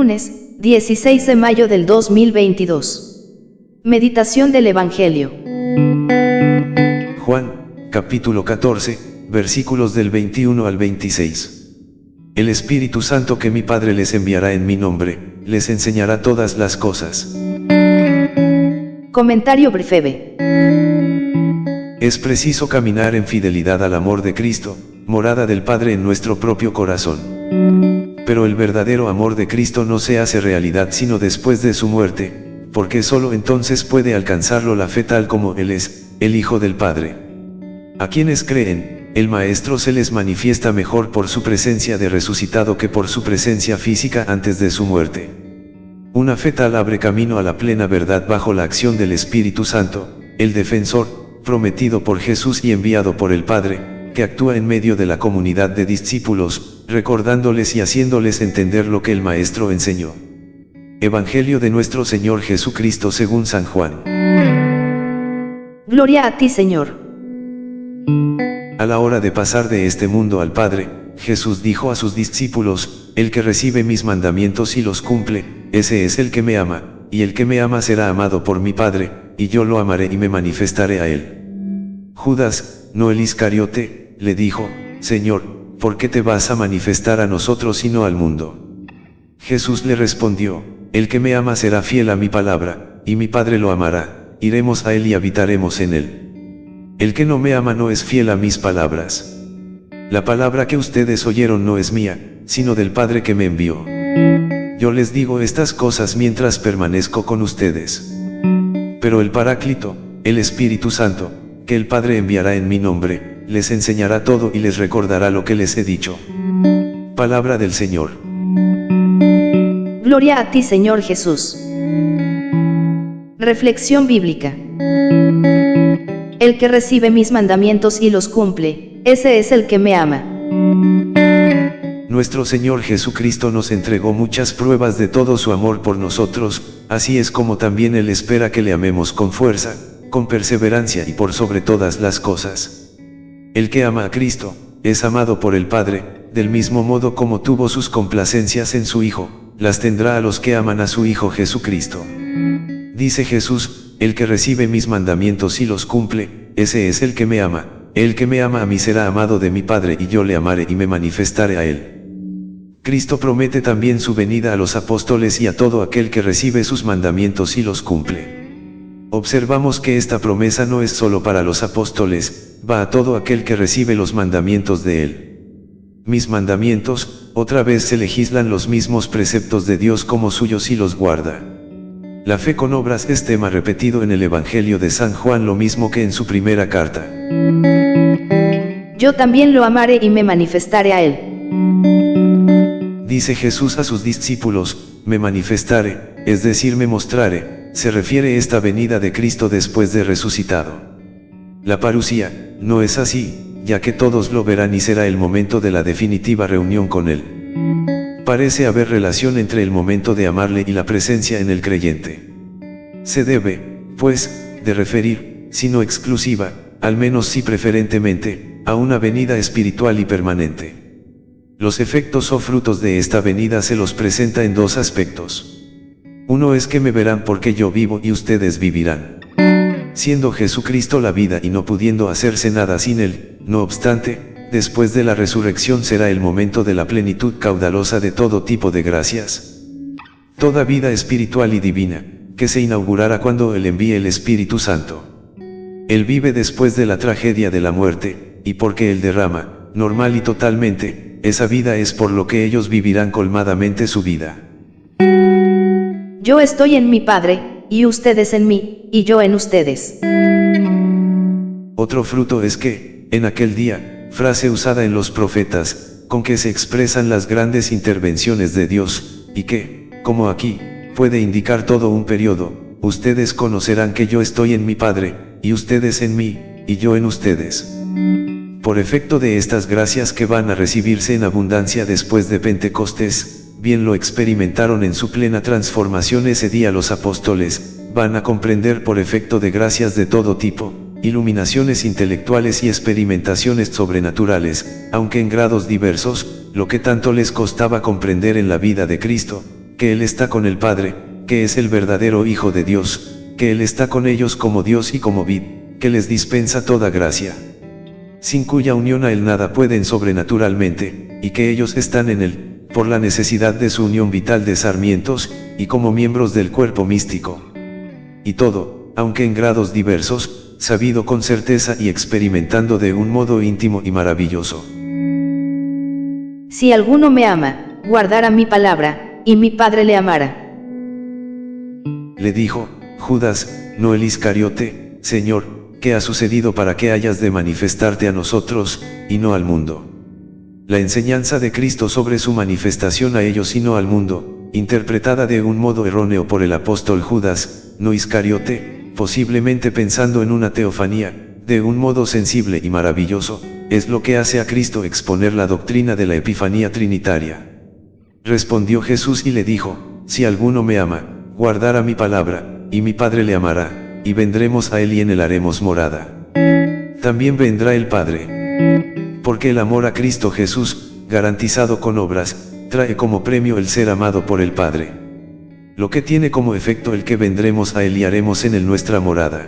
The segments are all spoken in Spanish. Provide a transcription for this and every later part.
Lunes, 16 de mayo del 2022. Meditación del Evangelio. Juan, capítulo 14, versículos del 21 al 26. El Espíritu Santo que mi Padre les enviará en mi nombre, les enseñará todas las cosas. Comentario breve. Es preciso caminar en fidelidad al amor de Cristo, morada del Padre en nuestro propio corazón. Pero el verdadero amor de Cristo no se hace realidad sino después de su muerte, porque solo entonces puede alcanzarlo la fe tal como Él es, el Hijo del Padre. A quienes creen, el Maestro se les manifiesta mejor por su presencia de resucitado que por su presencia física antes de su muerte. Una fe tal abre camino a la plena verdad bajo la acción del Espíritu Santo, el defensor, prometido por Jesús y enviado por el Padre, que actúa en medio de la comunidad de discípulos, recordándoles y haciéndoles entender lo que el Maestro enseñó. Evangelio de nuestro Señor Jesucristo según San Juan. Gloria a ti, Señor. A la hora de pasar de este mundo al Padre, Jesús dijo a sus discípulos: el que recibe mis mandamientos y los cumple, ese es el que me ama, y el que me ama será amado por mi Padre, y yo lo amaré y me manifestaré a él. Judas, no el Iscariote, le dijo: Señor, ¿por qué te vas a manifestar a nosotros y no al mundo? Jesús le respondió: el que me ama será fiel a mi palabra, y mi Padre lo amará, iremos a él y habitaremos en él. El que no me ama no es fiel a mis palabras. La palabra que ustedes oyeron no es mía, sino del Padre que me envió. Yo les digo estas cosas mientras permanezco con ustedes. Pero el Paráclito, el Espíritu Santo, que el Padre enviará en mi nombre, les enseñará todo y les recordará lo que les he dicho. Palabra del Señor. Gloria a ti, Señor Jesús. Reflexión bíblica. El que recibe mis mandamientos y los cumple, ese es el que me ama. Nuestro Señor Jesucristo nos entregó muchas pruebas de todo su amor por nosotros, así es como también Él espera que le amemos con fuerza, con perseverancia y por sobre todas las cosas. El que ama a Cristo, es amado por el Padre, del mismo modo como tuvo sus complacencias en su Hijo, las tendrá a los que aman a su Hijo Jesucristo. Dice Jesús: el que recibe mis mandamientos y los cumple, ese es el que me ama, el que me ama a mí será amado de mi Padre y yo le amaré y me manifestaré a él. Cristo promete también su venida a los apóstoles y a todo aquel que recibe sus mandamientos y los cumple. Observamos que esta promesa no es solo para los apóstoles, va a todo aquel que recibe los mandamientos de él. Mis mandamientos, otra vez se legislan los mismos preceptos de Dios como suyos y los guarda. La fe con obras es tema repetido en el Evangelio de San Juan, lo mismo que en su primera carta. Yo también lo amaré y me manifestaré a él. Dice Jesús a sus discípulos: me manifestaré, es decir, me mostraré. Se refiere esta venida de Cristo después de resucitado. La parusía, no es así, ya que todos lo verán y será el momento de la definitiva reunión con Él. Parece haber relación entre el momento de amarle y la presencia en el creyente. Se debe, pues, de referir, si no exclusiva, al menos sí preferentemente, a una venida espiritual y permanente. Los efectos o frutos de esta venida se los presenta en dos aspectos. Uno es que me verán porque yo vivo y ustedes vivirán. Siendo Jesucristo la vida y no pudiendo hacerse nada sin Él, no obstante, después de la resurrección será el momento de la plenitud caudalosa de todo tipo de gracias. Toda vida espiritual y divina, que se inaugurará cuando Él envíe el Espíritu Santo. Él vive después de la tragedia de la muerte, y porque Él derrama, normal y totalmente, esa vida es por lo que ellos vivirán colmadamente su vida. Yo estoy en mi Padre, y ustedes en mí, y yo en ustedes. Otro fruto es que, en aquel día, frase usada en los profetas, con que se expresan las grandes intervenciones de Dios, y que, como aquí, puede indicar todo un periodo, ustedes conocerán que yo estoy en mi Padre, y ustedes en mí, y yo en ustedes. Por efecto de estas gracias que van a recibirse en abundancia después de Pentecostés, bien lo experimentaron en su plena transformación ese día los apóstoles, van a comprender por efecto de gracias de todo tipo, iluminaciones intelectuales y experimentaciones sobrenaturales, aunque en grados diversos, lo que tanto les costaba comprender en la vida de Cristo, que Él está con el Padre, que es el verdadero Hijo de Dios, que Él está con ellos como Dios y como vid, que les dispensa toda gracia, sin cuya unión a Él nada pueden sobrenaturalmente, y que ellos están en Él, por la necesidad de su unión vital de sarmientos, y como miembros del cuerpo místico. Y todo, aunque en grados diversos, sabido con certeza y experimentando de un modo íntimo y maravilloso. Si alguno me ama, guardará mi palabra, y mi Padre le amará. Le dijo Judas, no el Iscariote: Señor, ¿qué ha sucedido para que hayas de manifestarte a nosotros, y no al mundo? La enseñanza de Cristo sobre su manifestación a ellos y no al mundo, interpretada de un modo erróneo por el apóstol Judas, no Iscariote, posiblemente pensando en una teofanía, de un modo sensible y maravilloso, es lo que hace a Cristo exponer la doctrina de la Epifanía Trinitaria. Respondió Jesús y le dijo: si alguno me ama, guardará mi palabra, y mi Padre le amará, y vendremos a Él y en Él haremos morada. También vendrá el Padre. Porque el amor a Cristo Jesús, garantizado con obras, trae como premio el ser amado por el Padre. Lo que tiene como efecto el que vendremos a Él y haremos en Él nuestra morada.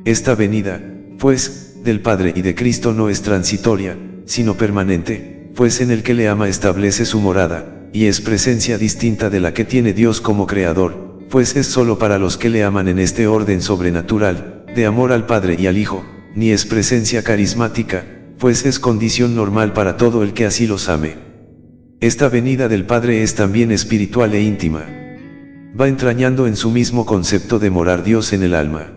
Esta venida, pues, del Padre y de Cristo no es transitoria, sino permanente, pues en el que le ama establece su morada, y es presencia distinta de la que tiene Dios como Creador, pues es solo para los que le aman en este orden sobrenatural, de amor al Padre y al Hijo, ni es presencia carismática, pues es condición normal para todo el que así los ame. Esta venida del Padre es también espiritual e íntima. Va entrañando en su mismo concepto de morar Dios en el alma.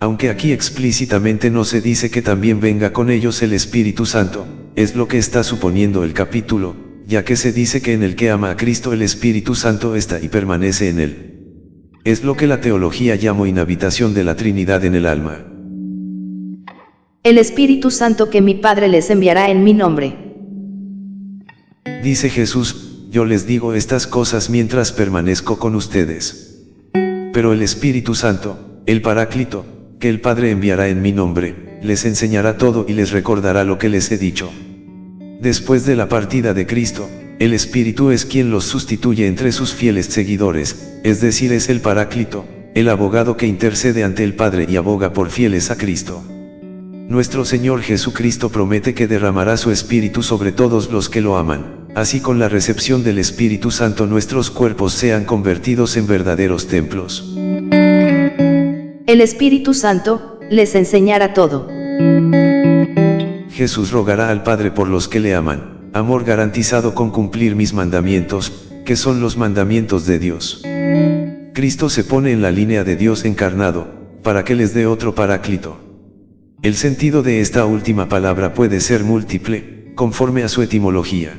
Aunque aquí explícitamente no se dice que también venga con ellos el Espíritu Santo, es lo que está suponiendo el capítulo, ya que se dice que en el que ama a Cristo el Espíritu Santo está y permanece en él. Es lo que la teología llama inhabitación de la Trinidad en el alma. El Espíritu Santo que mi Padre les enviará en mi nombre. Dice Jesús: yo les digo estas cosas mientras permanezco con ustedes. Pero el Espíritu Santo, el Paráclito, que el Padre enviará en mi nombre, les enseñará todo y les recordará lo que les he dicho. Después de la partida de Cristo, el Espíritu es quien los sustituye entre sus fieles seguidores, es decir, es el Paráclito, el abogado que intercede ante el Padre y aboga por fieles a Cristo. Nuestro Señor Jesucristo promete que derramará su Espíritu sobre todos los que lo aman, así con la recepción del Espíritu Santo nuestros cuerpos sean convertidos en verdaderos templos. El Espíritu Santo les enseñará todo. Jesús rogará al Padre por los que le aman, amor garantizado con cumplir mis mandamientos, que son los mandamientos de Dios. Cristo se pone en la línea de Dios encarnado, para que les dé otro Paráclito. El sentido de esta última palabra puede ser múltiple, conforme a su etimología.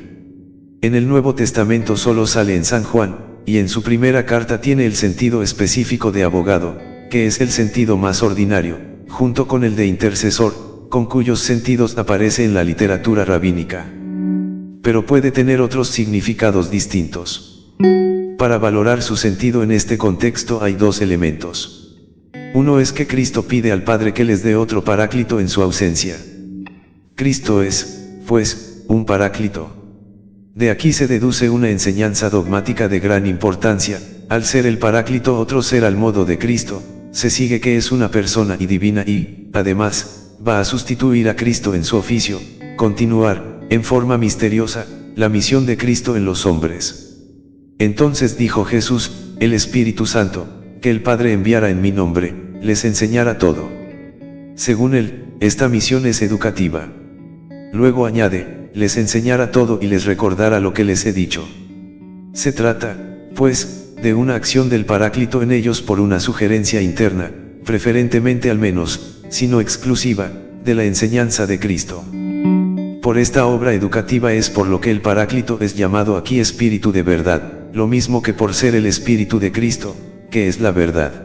En el Nuevo Testamento solo sale en San Juan, y en su primera carta tiene el sentido específico de abogado, que es el sentido más ordinario, junto con el de intercesor, con cuyos sentidos aparece en la literatura rabínica. Pero puede tener otros significados distintos. Para valorar su sentido en este contexto hay dos elementos. Uno es que Cristo pide al Padre que les dé otro Paráclito en su ausencia. Cristo es, pues, un Paráclito. De aquí se deduce una enseñanza dogmática de gran importancia: al ser el Paráclito otro ser al modo de Cristo, se sigue que es una persona y divina y, además, va a sustituir a Cristo en su oficio, continuar, en forma misteriosa, la misión de Cristo en los hombres. Entonces dijo Jesús: el Espíritu Santo, que el Padre enviara en mi nombre, les enseñará todo. Según él, esta misión es educativa. Luego añade: les enseñará todo y les recordará lo que les he dicho. Se trata, pues, de una acción del Paráclito en ellos por una sugerencia interna, preferentemente al menos, si no exclusiva, de la enseñanza de Cristo. Por esta obra educativa es por lo que el Paráclito es llamado aquí Espíritu de verdad, lo mismo que por ser el Espíritu de Cristo, que es la verdad.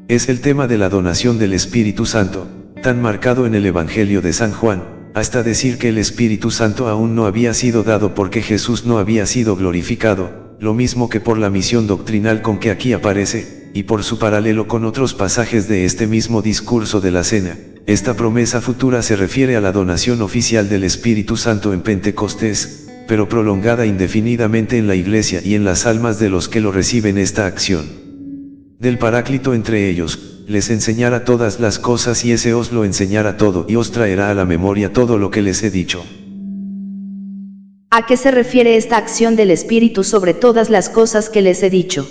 Es el tema de la donación del Espíritu Santo, tan marcado en el Evangelio de San Juan, hasta decir que el Espíritu Santo aún no había sido dado porque Jesús no había sido glorificado, lo mismo que por la misión doctrinal con que aquí aparece, y por su paralelo con otros pasajes de este mismo discurso de la cena. Esta promesa futura se refiere a la donación oficial del Espíritu Santo en Pentecostés, pero prolongada indefinidamente en la Iglesia y en las almas de los que lo reciben esta acción del Paráclito entre ellos, les enseñará todas las cosas y ese os lo enseñará todo y os traerá a la memoria todo lo que les he dicho. ¿A qué se refiere esta acción del Espíritu sobre todas las cosas que les he dicho?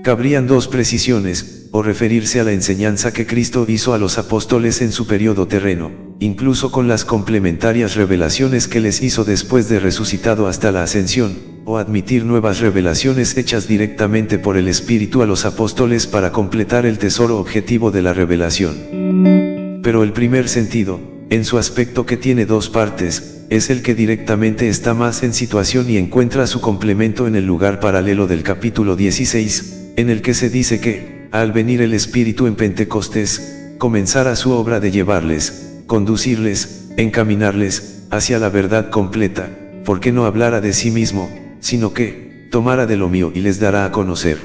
Cabrían dos precisiones, o referirse a la enseñanza que Cristo hizo a los apóstoles en su periodo terreno, incluso con las complementarias revelaciones que les hizo después de resucitado hasta la ascensión, o admitir nuevas revelaciones hechas directamente por el Espíritu a los apóstoles para completar el tesoro objetivo de la revelación. Pero el primer sentido, en su aspecto que tiene dos partes, es el que directamente está más en situación y encuentra su complemento en el lugar paralelo del capítulo 16, en el que se dice que, al venir el Espíritu en Pentecostés, comenzará su obra de llevarles, conducirles, encaminarles, hacia la verdad completa, porque no hablara de sí mismo, sino que, tomará de lo mío y les dará a conocer.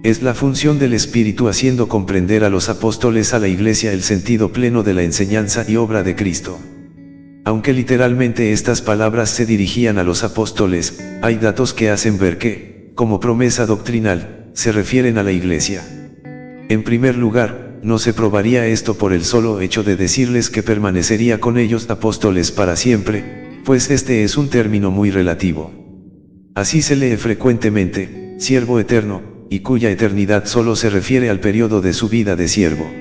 Es la función del Espíritu haciendo comprender a los apóstoles a la Iglesia el sentido pleno de la enseñanza y obra de Cristo. Aunque literalmente estas palabras se dirigían a los apóstoles, hay datos que hacen ver que, como promesa doctrinal, se refieren a la Iglesia. En primer lugar, no se probaría esto por el solo hecho de decirles que permanecería con ellos apóstoles para siempre, pues este es un término muy relativo. Así se lee frecuentemente, siervo eterno, y cuya eternidad solo se refiere al periodo de su vida de siervo.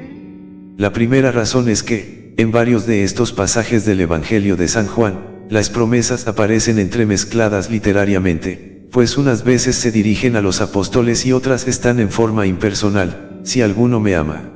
La primera razón es que, en varios de estos pasajes del Evangelio de San Juan, las promesas aparecen entremezcladas literariamente, pues unas veces se dirigen a los apóstoles y otras están en forma impersonal, si alguno me ama.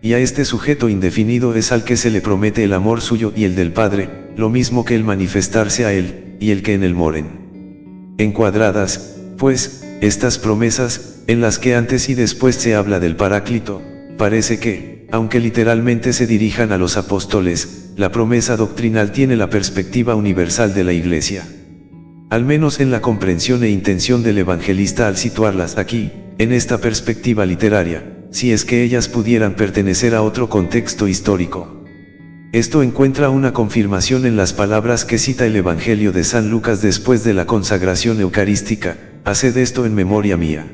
Y a este sujeto indefinido es al que se le promete el amor suyo y el del Padre, lo mismo que el manifestarse a él, y el que en él moren. Encuadradas, pues, estas promesas, en las que antes y después se habla del Paráclito, parece que, aunque literalmente se dirijan a los apóstoles, la promesa doctrinal tiene la perspectiva universal de la Iglesia. Al menos en la comprensión e intención del evangelista al situarlas aquí, en esta perspectiva literaria, si es que ellas pudieran pertenecer a otro contexto histórico. Esto encuentra una confirmación en las palabras que cita el Evangelio de San Lucas después de la consagración eucarística: haced esto en memoria mía.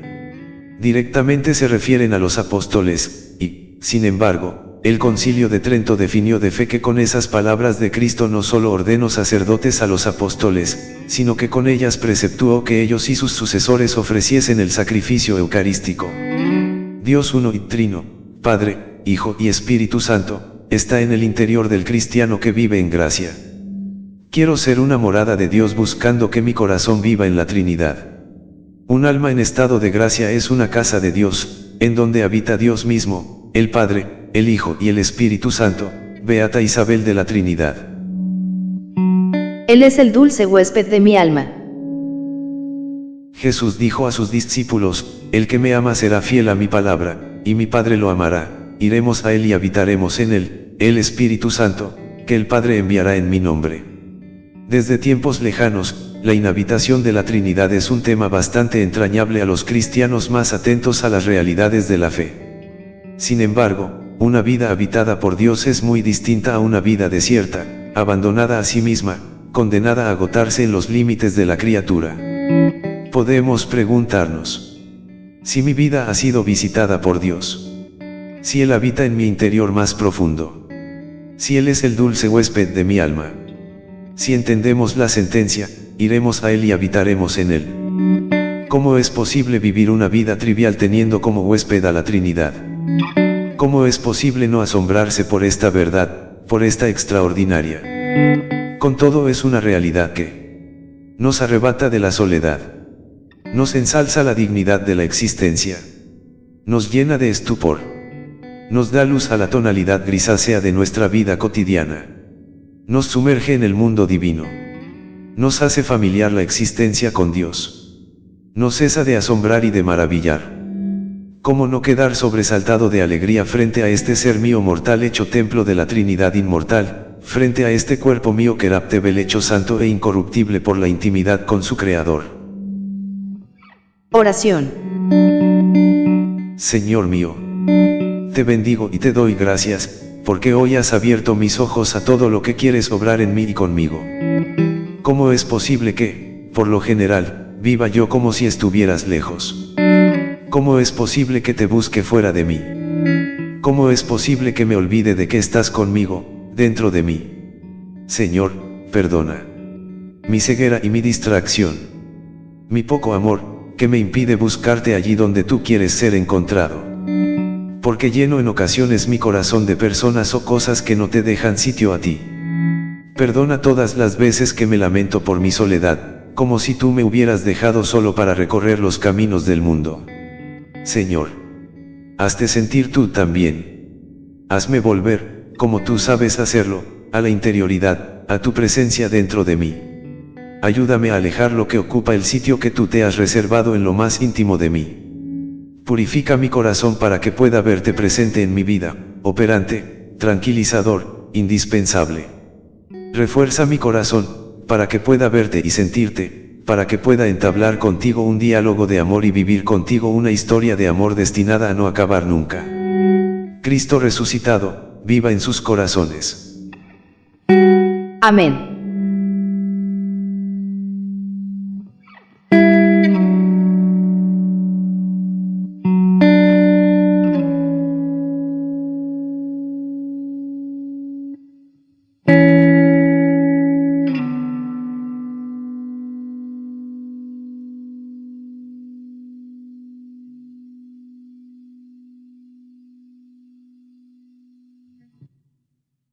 Directamente se refieren a los apóstoles, y, sin embargo, el Concilio de Trento definió de fe que con esas palabras de Cristo no solo ordenó sacerdotes a los apóstoles, sino que con ellas preceptuó que ellos y sus sucesores ofreciesen el sacrificio eucarístico. Dios uno y trino, Padre, Hijo y Espíritu Santo, está en el interior del cristiano que vive en gracia. Quiero ser una morada de Dios buscando que mi corazón viva en la Trinidad. Un alma en estado de gracia es una casa de Dios, en donde habita Dios mismo, el Padre, el Hijo y el Espíritu Santo, Beata Isabel de la Trinidad. Él es el dulce huésped de mi alma. Jesús dijo a sus discípulos: el que me ama será fiel a mi palabra, y mi Padre lo amará, iremos a él y habitaremos en él, el Espíritu Santo, que el Padre enviará en mi nombre. Desde tiempos lejanos, la inhabitación de la Trinidad es un tema bastante entrañable a los cristianos más atentos a las realidades de la fe. Sin embargo, una vida habitada por Dios es muy distinta a una vida desierta, abandonada a sí misma, condenada a agotarse en los límites de la criatura. Podemos preguntarnos: si mi vida ha sido visitada por Dios, si Él habita en mi interior más profundo, si Él es el dulce huésped de mi alma, si entendemos la sentencia, iremos a Él y habitaremos en Él. ¿Cómo es posible vivir una vida trivial teniendo como huésped a la Trinidad? ¿Cómo es posible no asombrarse por esta verdad, por esta extraordinaria? Con todo, es una realidad que nos arrebata de la soledad, nos ensalza la dignidad de la existencia, nos llena de estupor, nos da luz a la tonalidad grisácea de nuestra vida cotidiana, nos sumerge en el mundo divino, nos hace familiar la existencia con Dios, no cesa de asombrar y de maravillar. ¿Cómo no quedar sobresaltado de alegría frente a este ser mío mortal hecho templo de la Trinidad inmortal, frente a este cuerpo mío queraptebel hecho santo e incorruptible por la intimidad con su Creador? Oración. Señor mío, te bendigo y te doy gracias, porque hoy has abierto mis ojos a todo lo que quieres obrar en mí y conmigo. ¿Cómo es posible que, por lo general, viva yo como si estuvieras lejos? ¿Cómo es posible que te busque fuera de mí? ¿Cómo es posible que me olvide de que estás conmigo, dentro de mí? Señor, perdona mi ceguera y mi distracción, mi poco amor, que me impide buscarte allí donde tú quieres ser encontrado. Porque lleno en ocasiones mi corazón de personas o cosas que no te dejan sitio a ti. Perdona todas las veces que me lamento por mi soledad, como si tú me hubieras dejado solo para recorrer los caminos del mundo. Señor, hazte sentir tú también. Hazme volver, como tú sabes hacerlo, a la interioridad, a tu presencia dentro de mí. Ayúdame a alejar lo que ocupa el sitio que tú te has reservado en lo más íntimo de mí. Purifica mi corazón para que pueda verte presente en mi vida, operante, tranquilizador, indispensable. Refuerza mi corazón, para que pueda verte y sentirte, para que pueda entablar contigo un diálogo de amor y vivir contigo una historia de amor destinada a no acabar nunca. Cristo resucitado, viva en sus corazones. Amén.